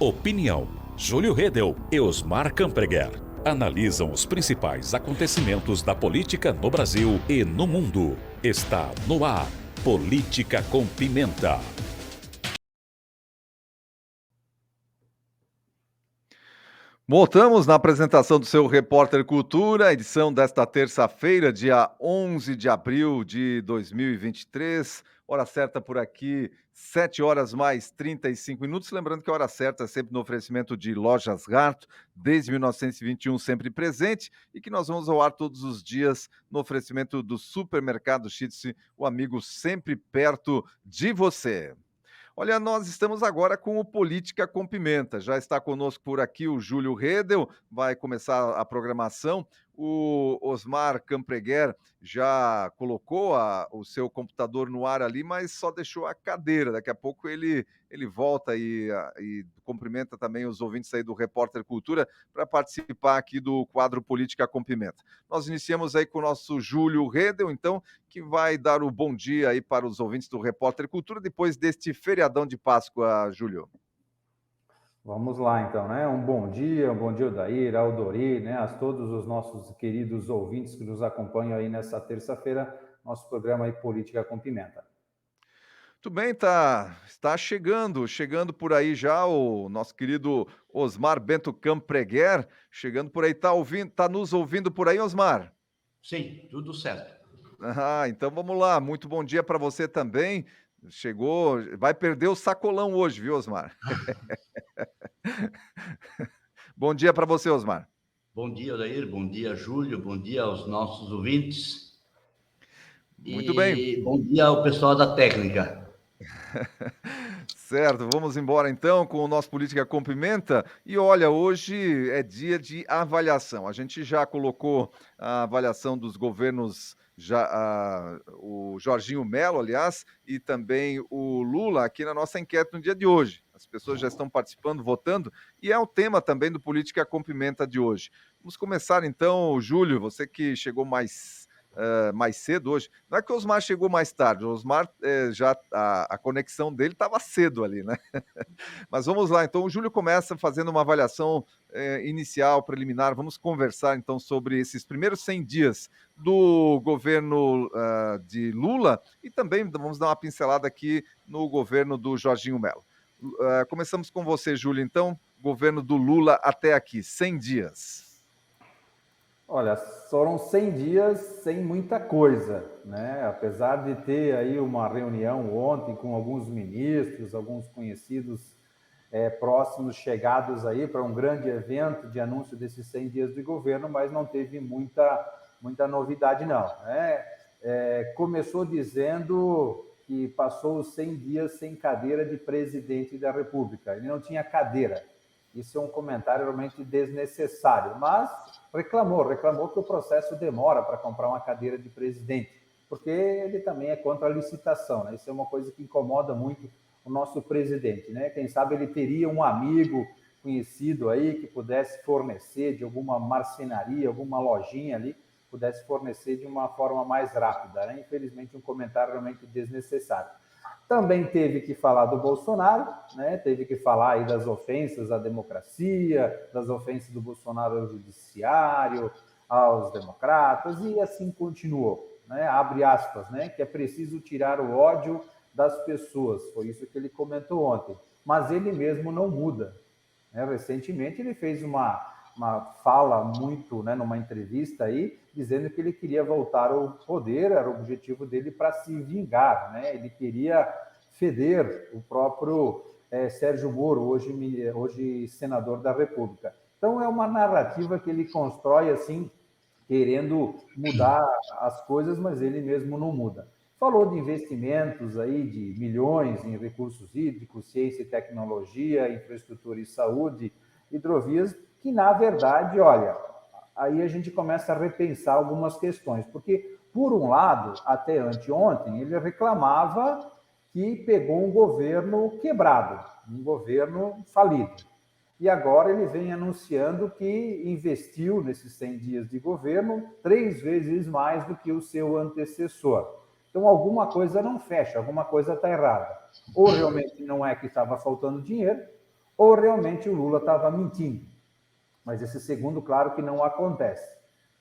Opinião. Júlio Redel e Osmar Campreguer analisam os principais acontecimentos da política no Brasil e no mundo. Está no ar. Política com Pimenta. Voltamos na apresentação do seu Repórter Cultura, edição desta terça-feira, dia 11 de abril de 2023. Hora certa por aqui, 7 horas mais 35 minutos. Lembrando que a hora certa é sempre no oferecimento de Lojas Garto, desde 1921 sempre presente, e que nós vamos ao ar todos os dias no oferecimento do Supermercado Chitse, o amigo sempre perto de você. Olha, nós estamos agora com o Política com Pimenta. Já está conosco por aqui o Júlio Redel, vai começar a programação. O Osmar Campreguer já colocou o seu computador no ar ali, mas só deixou a cadeira. Daqui a pouco ele volta e cumprimenta também os ouvintes aí do Repórter Cultura para participar aqui do quadro Política com Pimenta. Nós iniciamos aí com o nosso Júlio Redel, então, que vai dar o bom dia aí para os ouvintes do Repórter Cultura depois deste feriadão de Páscoa, Júlio. Vamos lá, então, né? Um bom dia, Odair, Aldori, né? A todos os nossos queridos ouvintes que nos acompanham aí nessa terça-feira, nosso programa aí Política com Pimenta. Tudo bem, está chegando por aí já o nosso querido Osmar Bento Campreguer, chegando por aí, tá nos ouvindo por aí, Osmar? Sim, tudo certo. Então vamos lá, muito bom dia para você também. Chegou, vai perder o sacolão hoje, viu, Osmar? Bom dia para você, Osmar. Bom dia, Odair, bom dia, Júlio, bom dia aos nossos ouvintes. Muito bem. Bom dia ao pessoal da técnica. Certo, vamos embora então com o nosso Política com Pimenta. E olha, hoje é dia de avaliação. A gente já colocou a avaliação dos governos, o Jorginho Melo, aliás, e também o Lula aqui na nossa enquete no dia de hoje. As pessoas já estão participando, votando, e é o tema também do Política com Pimenta de hoje. Vamos começar então, Júlio, você que chegou mais cedo hoje. Não é que o Osmar chegou mais tarde, o Osmar já a conexão dele estava cedo ali, né? Mas vamos lá, então o Júlio começa fazendo uma avaliação inicial, preliminar. Vamos conversar então sobre esses primeiros 100 dias do governo de Lula e também vamos dar uma pincelada aqui no governo do Jorginho Melo. Começamos com você, Júlio, então, governo do Lula até aqui, 100 dias. Olha, foram 100 dias sem muita coisa, né? Apesar de ter aí uma reunião ontem com alguns ministros, alguns conhecidos próximos chegados aí para um grande evento de anúncio desses 100 dias de governo, mas não teve muita novidade não, né? Começou dizendo que passou os 100 dias sem cadeira de presidente da República. Ele não tinha cadeira. Isso é um comentário realmente desnecessário, mas reclamou que o processo demora para comprar uma cadeira de presidente, porque ele também é contra a licitação, né? Isso é uma coisa que incomoda muito o nosso presidente, né? Quem sabe ele teria um amigo conhecido aí que pudesse fornecer de alguma marcenaria, alguma lojinha ali, pudesse fornecer de uma forma mais rápida, né? Infelizmente, um comentário realmente desnecessário. Também teve que falar do Bolsonaro, né? Teve que falar aí das ofensas à democracia, das ofensas do Bolsonaro ao judiciário, aos democratas, e assim continuou, né? Abre aspas, né? Que é preciso tirar o ódio das pessoas. Foi isso que ele comentou ontem. Mas ele mesmo não muda, né? Recentemente ele fez uma fala muito, né, numa entrevista aí, dizendo que ele queria voltar ao poder, era o objetivo dele para se vingar, né? Ele queria feder o próprio Sérgio Moro, hoje senador da República. Então é uma narrativa que ele constrói assim, querendo mudar as coisas, mas ele mesmo não muda. Falou de investimentos aí de milhões em recursos hídricos, ciência e tecnologia, infraestrutura e saúde, hidrovias, que, na verdade, olha, aí a gente começa a repensar algumas questões, porque, por um lado, até anteontem, ele reclamava que pegou um governo quebrado, um governo falido. E agora ele vem anunciando que investiu nesses 100 dias de governo 3 vezes mais do que o seu antecessor. Então, alguma coisa não fecha, alguma coisa está errada. Ou realmente não é que estava faltando dinheiro, ou realmente o Lula estava mentindo. Mas esse segundo, claro que não acontece.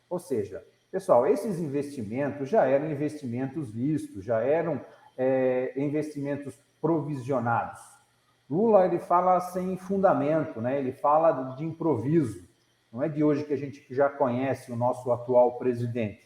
Ou seja, pessoal, esses investimentos já eram investimentos vistos, já eram investimentos provisionados. Lula, ele fala sem fundamento, né? Ele fala de improviso. Não é de hoje que a gente já conhece o nosso atual presidente.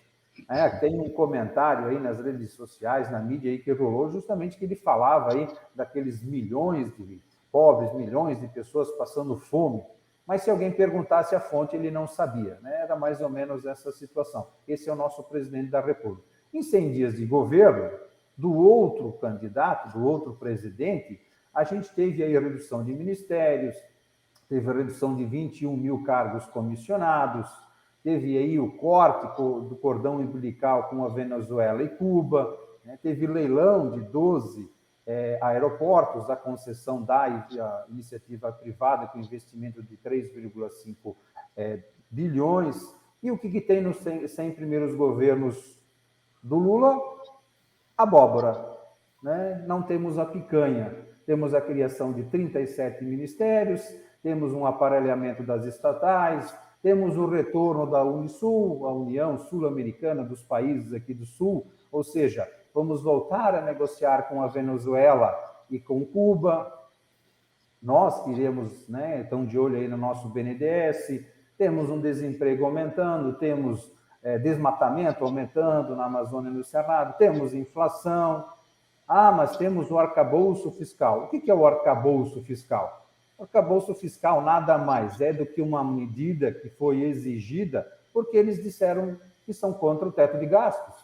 Tem um comentário aí nas redes sociais, na mídia aí que rolou, justamente que ele falava aí daqueles milhões de pobres, milhões de pessoas passando fome. Mas se alguém perguntasse a fonte, ele não sabia, né? Era mais ou menos essa situação. Esse é o nosso presidente da República. Em 100 dias de governo, do outro candidato, do outro presidente, a gente teve aí a redução de ministérios, teve a redução de 21 mil cargos comissionados, teve aí o corte do cordão umbilical com a Venezuela e Cuba, né? Teve leilão de 12 aeroportos, a concessão da iniciativa privada com investimento de 3,5 bilhões. E o que tem nos 100 primeiros governos do Lula? Abóbora, né? Não temos a picanha. Temos a criação de 37 ministérios, temos um aparelhamento das estatais, temos o retorno da Unisul, a União Sul-Americana dos países aqui do Sul, ou seja, vamos voltar a negociar com a Venezuela e com Cuba. Nós que iremos, né, estão de olho aí no nosso BNDES, temos um desemprego aumentando, temos desmatamento aumentando na Amazônia e no Cerrado, temos inflação. Mas temos o arcabouço fiscal. O que é o arcabouço fiscal? O arcabouço fiscal nada mais é do que uma medida que foi exigida porque eles disseram que são contra o teto de gastos.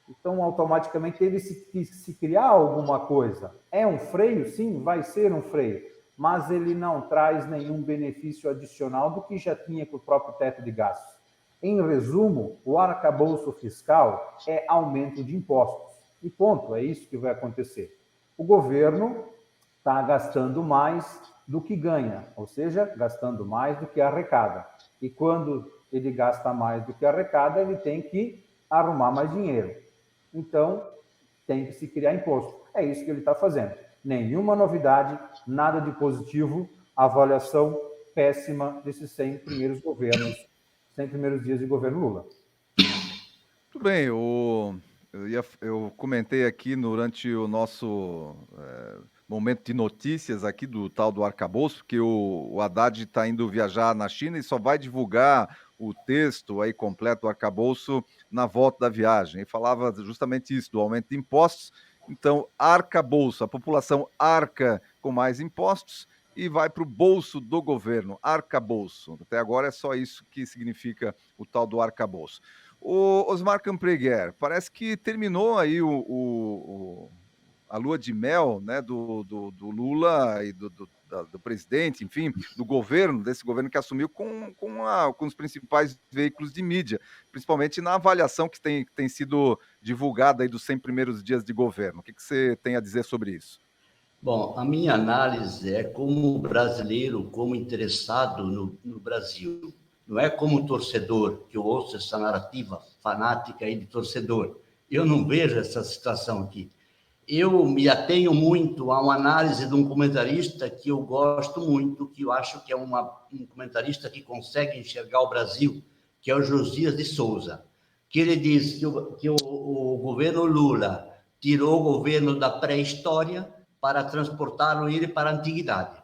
Então, automaticamente, teve que se criar alguma coisa. É um freio? Sim, vai ser um freio. Mas ele não traz nenhum benefício adicional do que já tinha com o próprio teto de gastos. Em resumo, o arcabouço fiscal é aumento de impostos. E ponto, é isso que vai acontecer. O governo está gastando mais do que ganha, ou seja, gastando mais do que arrecada. E quando ele gasta mais do que arrecada, ele tem que arrumar mais dinheiro. Então, tem que se criar imposto. É isso que ele está fazendo. Nenhuma novidade, nada de positivo, avaliação péssima desses 100 primeiros governos, 100 primeiros dias de governo Lula. Tudo bem, eu comentei aqui durante o nosso momento de notícias aqui do tal do arcabouço, que o Haddad está indo viajar na China e só vai divulgar o texto aí completo do arcabouço na volta da viagem. E falava justamente isso, do aumento de impostos. Então, arcabouço, a população arca com mais impostos e vai para o bolso do governo, arcabouço. Até agora é só isso que significa o tal do arcabouço. O Osmar Campreguer, parece que terminou aí a lua de mel, né, do Lula e do presidente, enfim, do governo, desse governo que assumiu com os principais veículos de mídia, principalmente na avaliação que tem sido divulgada aí dos 100 primeiros dias de governo. O que você tem a dizer sobre isso? Bom, a minha análise é como brasileiro, como interessado no Brasil. Não é como torcedor, que eu ouço essa narrativa fanática aí de torcedor. Eu não vejo essa situação aqui. Eu me atenho muito a uma análise de um comentarista que eu gosto muito, que eu acho que é um comentarista que consegue enxergar o Brasil, que é o Josias de Souza, que ele diz que o governo Lula tirou o governo da pré-história para transportá-lo ele para a antiguidade.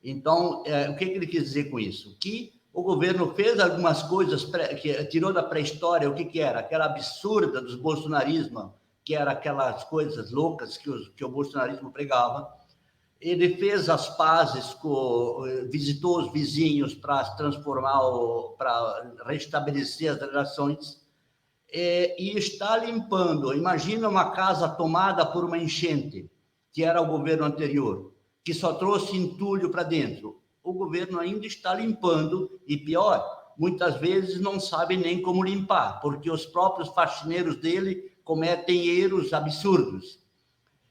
Então, o que ele quis dizer com isso? Que o governo fez algumas coisas, que tirou da pré-história, o que era? Aquela absurda dos bolsonarismo, que era aquelas coisas loucas que o bolsonarismo pregava. Ele fez as pazes, visitou os vizinhos para transformar, para restabelecer as relações, e está limpando. Imagina uma casa tomada por uma enchente, que era o governo anterior, que só trouxe entulho para dentro. O governo ainda está limpando, e pior, muitas vezes não sabe nem como limpar, porque os próprios faxineiros dele cometem erros absurdos.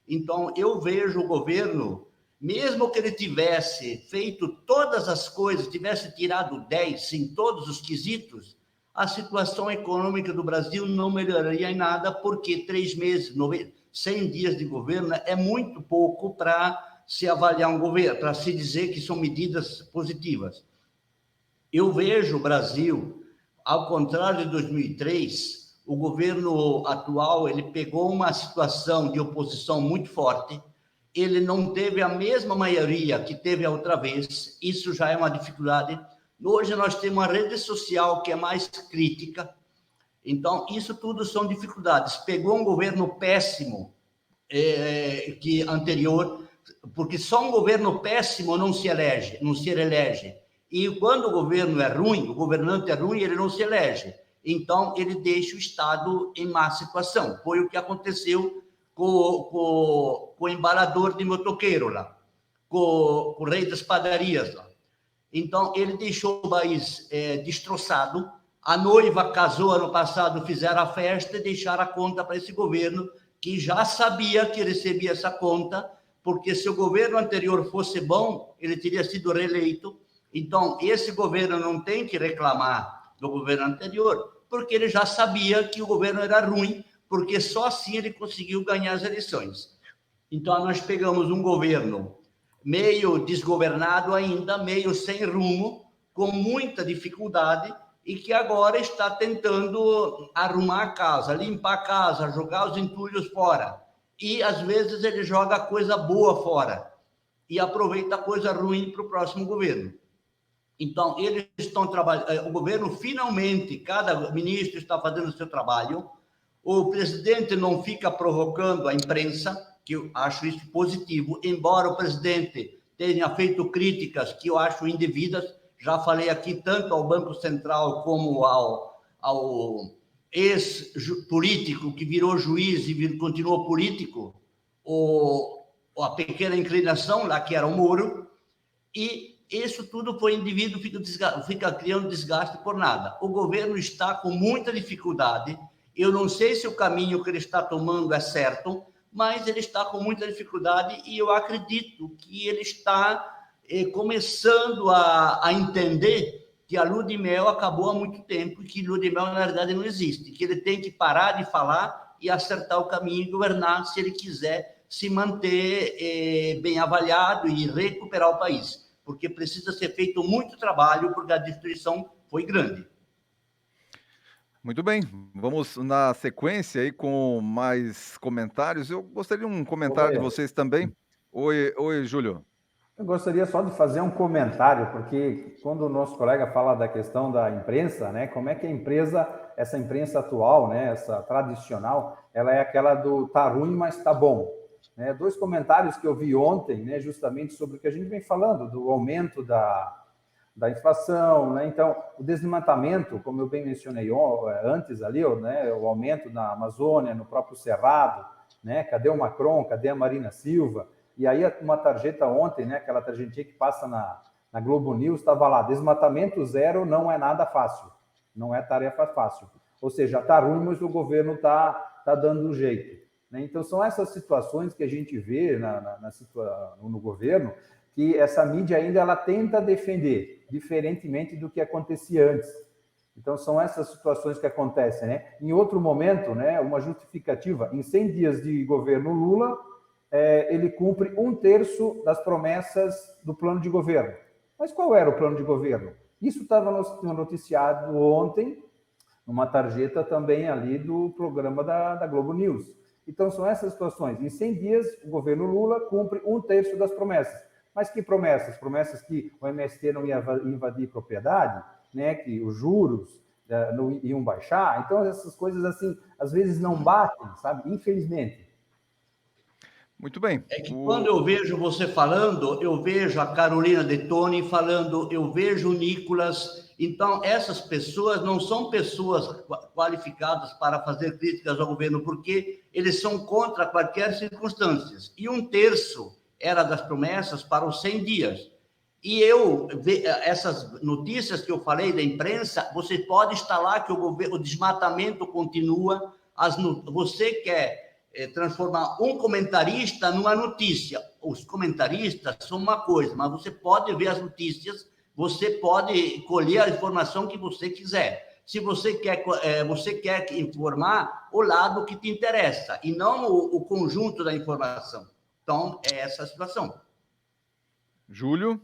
Então, eu vejo o governo, mesmo que ele tivesse feito todas as coisas, tivesse tirado 10 em todos os quesitos, a situação econômica do Brasil não melhoraria em nada, porque 3 meses, 100 dias de governo é muito pouco para se avaliar um governo, para se dizer que são medidas positivas. Eu vejo o Brasil, ao contrário de 2003, o governo atual ele pegou uma situação de oposição muito forte, ele não teve a mesma maioria que teve a outra vez, isso já é uma dificuldade. Hoje nós temos uma rede social que é mais crítica, então isso tudo são dificuldades. Pegou um governo péssimo que anterior, porque só um governo péssimo não se elege. E quando o governo é ruim, o governante é ruim, ele não se elege. Então, ele deixa o Estado em má situação. Foi o que aconteceu com o embalador de motoqueiro lá, com o rei das padarias lá. Então, ele deixou o país destroçado. A noiva casou ano passado, fizeram a festa e deixaram a conta para esse governo, que já sabia que recebia essa conta, porque se o governo anterior fosse bom, ele teria sido reeleito. Então, esse governo não tem que reclamar do governo anterior, porque ele já sabia que o governo era ruim, porque só assim ele conseguiu ganhar as eleições. Então, nós pegamos um governo meio desgovernado ainda, meio sem rumo, com muita dificuldade, e que agora está tentando arrumar a casa, limpar a casa, jogar os entulhos fora. E, às vezes, ele joga coisa boa fora e aproveita coisa ruim para o próximo governo. Então, eles estão trabalhando, o governo finalmente, cada ministro está fazendo o seu trabalho, o presidente não fica provocando a imprensa, que eu acho isso positivo, embora o presidente tenha feito críticas que eu acho indevidas, já falei aqui tanto ao Banco Central como ao ex-político que virou juiz e continuou político, a pequena inclinação lá que era o Moro, e isso tudo foi indivíduo, fica criando desgaste por nada. O governo está com muita dificuldade, eu não sei se o caminho que ele está tomando é certo, mas ele está com muita dificuldade e eu acredito que ele está começando a entender que a lua de mel acabou há muito tempo e que lua de mel, na verdade, não existe, que ele tem que parar de falar e acertar o caminho e governar se ele quiser se manter bem avaliado e recuperar o país, porque precisa ser feito muito trabalho, porque a destruição foi grande. Muito bem, vamos na sequência aí com mais comentários. Eu gostaria de um comentário de vocês também. Oi, Júlio. Eu gostaria só de fazer um comentário, porque quando o nosso colega fala da questão da imprensa, né, como é que essa imprensa atual, né, essa tradicional, ela é aquela do tá ruim, mas tá bom. Né? 2 comentários que eu vi ontem, né, justamente sobre o que a gente vem falando, do aumento da inflação, né? Então, o desmatamento, como eu bem mencionei antes ali, né, o aumento na Amazônia, no próprio Cerrado, né? Cadê o Macron, cadê a Marina Silva? E aí uma tarjeta ontem, né, aquela tarjetinha que passa na Globo News, estava lá, desmatamento zero não é nada fácil, não é tarefa fácil. Ou seja, está ruim, mas o governo tá dando um jeito. Né? Então, são essas situações que a gente vê no governo, que essa mídia ainda ela tenta defender, diferentemente do que acontecia antes. Então, são essas situações que acontecem. Né? Em outro momento, né, uma justificativa, em 100 dias de governo Lula, ele cumpre 1/3 das promessas do plano de governo. Mas qual era o plano de governo? Isso estava noticiado ontem, numa tarjeta também ali do programa da Globo News. Então, são essas situações. Em 100 dias, o governo Lula cumpre 1/3 das promessas. Mas que promessas? Promessas que o MST não ia invadir propriedade, né? Que os juros não iam baixar. Então, essas coisas, assim, às vezes não batem, sabe? Infelizmente. Muito bem. É que quando eu vejo você falando, eu vejo a Carolina Detoni falando, eu vejo o Nicolas. Então, essas pessoas não são pessoas qualificadas para fazer críticas ao governo, porque eles são contra qualquer circunstância. E 1/3 era das promessas para os 100 dias. E essas notícias que eu falei da imprensa, você pode estar lá que o desmatamento continua, você quer transformar um comentarista numa notícia. Os comentaristas são uma coisa, mas você pode ver as notícias, você pode colher a informação que você quiser. Se você quer informar o lado que te interessa, e não o conjunto da informação. Então, é essa a situação. Júlio?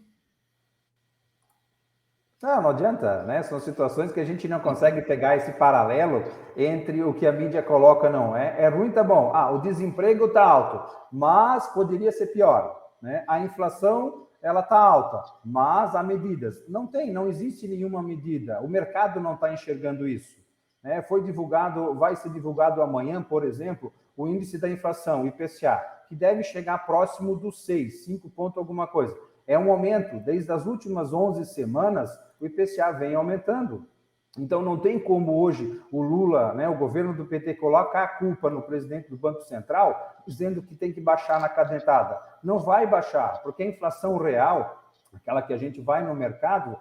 Não adianta, né? São situações que a gente não consegue pegar esse paralelo entre o que a mídia coloca, não. É ruim, tá bom. O desemprego tá alto, mas poderia ser pior, né? A inflação, ela tá alta, mas há medidas. Não existe nenhuma medida. O mercado não está enxergando isso, né? Foi divulgado, vai ser divulgado amanhã, por exemplo, o índice da inflação, o IPCA, que deve chegar próximo dos 5 ponto alguma coisa. É um aumento, desde as últimas 11 semanas, o IPCA vem aumentando. Então, não tem como hoje o Lula, né, o governo do PT, colocar a culpa no presidente do Banco Central, dizendo que tem que baixar na cadentada. Não vai baixar, porque a inflação real, aquela que a gente vai no mercado,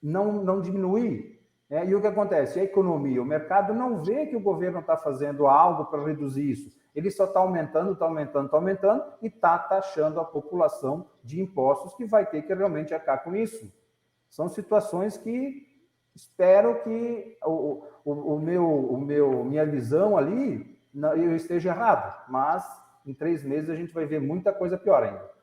não diminui. E o que acontece? A economia, o mercado não vê que o governo está fazendo algo para reduzir isso. Ele só está aumentando e está taxando a população de impostos que vai ter que realmente arcar com isso. São situações que espero que minha visão ali eu esteja errado, mas em 3 meses a gente vai ver muita coisa pior ainda.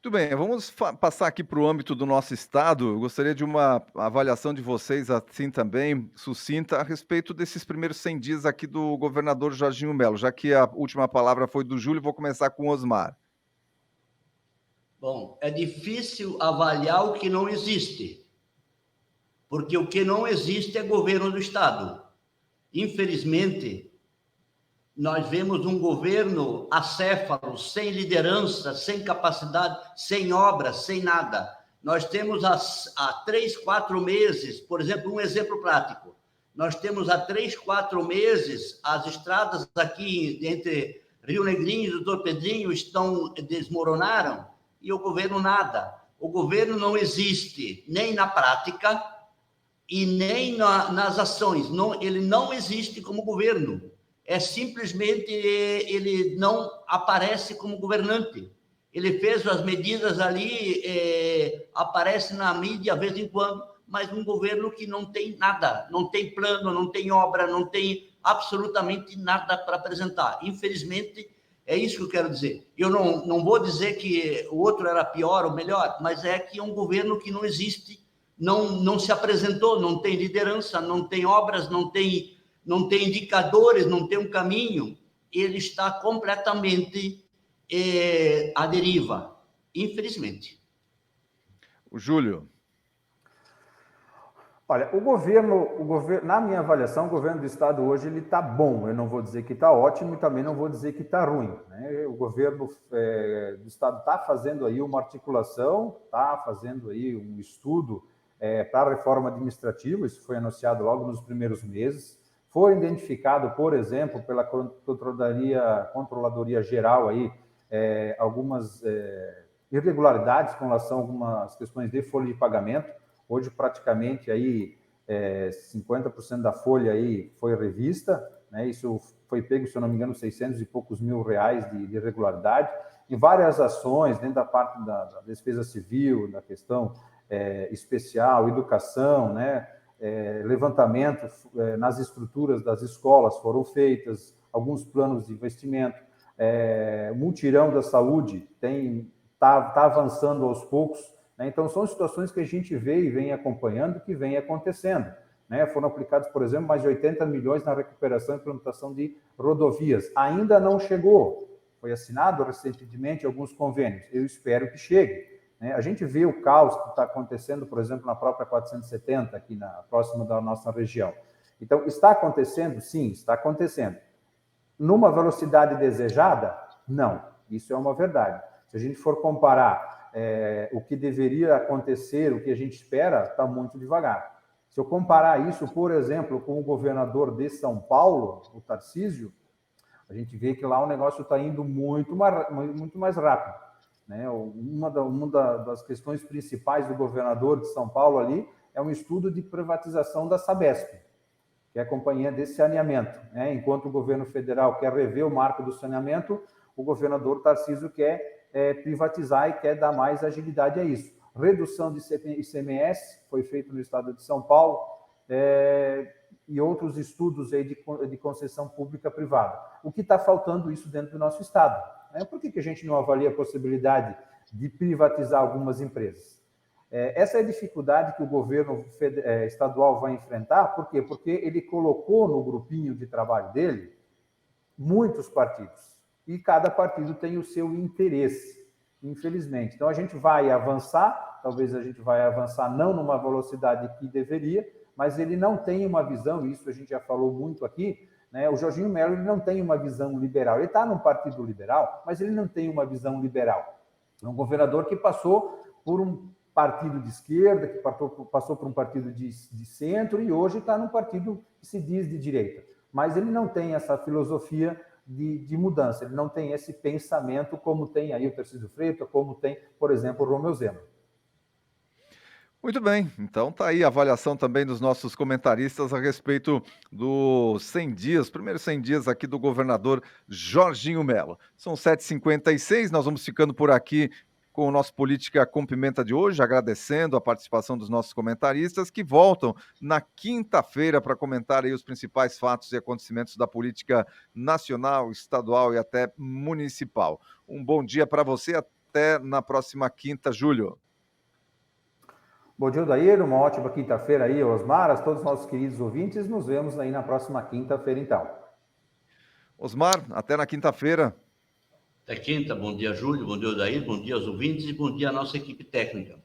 Muito bem, vamos passar aqui para o âmbito do nosso estado. Eu gostaria de uma avaliação de vocês, assim também, sucinta, a respeito desses primeiros 100 dias aqui do governador Jorginho Melo. Já que a última palavra foi do Júlio, vou começar com o Osmar. Bom, é difícil avaliar o que não existe, porque o que não existe é governo do Estado. Infelizmente, nós vemos um governo acéfalo, sem liderança, sem capacidade, sem obra, sem nada. Nós temos há 3, 4 meses, por exemplo, um exemplo prático. Nós temos há 3, 4 meses as estradas aqui entre Rio Negrinho e Doutor Pedrinho desmoronaram e o governo nada. O governo não existe nem na prática e nem nas ações. Ele não existe como governo. Simplesmente ele não aparece como governante. Ele fez as medidas ali, aparece na mídia de vez em quando, mas um governo que não tem nada, não tem plano, não tem obra, não tem absolutamente nada para apresentar. Infelizmente, é isso que eu quero dizer. Eu não vou dizer que o outro era pior ou melhor, mas é que é um governo que não existe, não se apresentou, não tem liderança, não tem obras, não tem indicadores, não tem um caminho, ele está completamente à deriva, infelizmente. O Júlio. Olha, o governo, na minha avaliação, o governo do Estado hoje ele está bom. Eu não vou dizer que está ótimo e também não vou dizer que está ruim, né? O governo do Estado está fazendo aí uma articulação, está fazendo aí um estudo para a reforma administrativa, isso foi anunciado logo nos primeiros meses. Foi identificado, por exemplo, pela Controladoria Geral aí, algumas irregularidades com relação a algumas questões de folha de pagamento. Hoje, praticamente, aí, 50% da folha aí foi revista, né? Isso foi pego, se eu não me engano, 600 e poucos mil reais de irregularidade, e várias ações dentro da parte da despesa civil, da questão especial, educação, né? Levantamento nas estruturas das escolas foram feitas, alguns planos de investimento, o mutirão da saúde está avançando aos poucos, né? Então, são situações que a gente vê e vem acompanhando, que vem acontecendo, né? Foram aplicados, por exemplo, mais de 80 milhões na recuperação e implementação de rodovias. Ainda não chegou, foi assinado recentemente alguns convênios, eu espero que chegue. A gente vê o caos que está acontecendo, por exemplo, na própria 470, aqui próxima da nossa região. Então, está acontecendo? Sim, está acontecendo. Numa velocidade desejada? Não, isso é uma verdade. Se a gente for comparar o que deveria acontecer, o que a gente espera, está muito devagar. Se eu comparar isso, por exemplo, com o governador de São Paulo, o Tarcísio, a gente vê que lá o negócio está indo muito mais rápido. Uma das questões principais do governador de São Paulo ali é um estudo de privatização da Sabesp, que é a companhia de saneamento. Enquanto o governo federal quer rever o marco do saneamento, o governador Tarcísio quer privatizar e quer dar mais agilidade a isso. Redução de ICMS foi feito no estado de São Paulo, e outros estudos aí de concessão pública-privada. O que está faltando isso dentro do nosso estado? Por que a gente não avalia a possibilidade de privatizar algumas empresas. Essa é a dificuldade que o governo estadual vai enfrentar. Por quê? Porque ele colocou no grupinho de trabalho dele muitos partidos, e cada partido tem o seu interesse, infelizmente. Então, a gente vai avançar, talvez a gente vai avançar não numa velocidade que deveria, mas ele não tem uma visão, isso a gente já falou muito aqui, né? O Jorginho Melo ele não tem uma visão liberal. Ele está num partido liberal, mas ele não tem uma visão liberal. É um governador que passou por um partido de esquerda, que passou por um partido de centro e hoje está num partido que se diz de direita. Mas ele não tem essa filosofia de mudança, ele não tem esse pensamento como tem aí o Tarcísio Freitas, como tem, por exemplo, o Romeu Zema. Muito bem, então tá aí a avaliação também dos nossos comentaristas a respeito dos 100 dias, primeiros 100 dias aqui do governador Jorginho Melo. São 7h56, nós vamos ficando por aqui com o nosso Política com Pimenta de hoje, agradecendo a participação dos nossos comentaristas que voltam na quinta-feira para comentar aí os principais fatos e acontecimentos da política nacional, estadual e até municipal. Um bom dia para você, até na próxima quinta, Júlio. Bom dia, Odair, uma ótima quinta-feira aí, Osmar, a todos os nossos queridos ouvintes, nos vemos aí na próxima quinta-feira, então. Osmar, até na quinta-feira. Até quinta, bom dia, Júlio, bom dia, Odair, bom dia aos ouvintes e bom dia à nossa equipe técnica.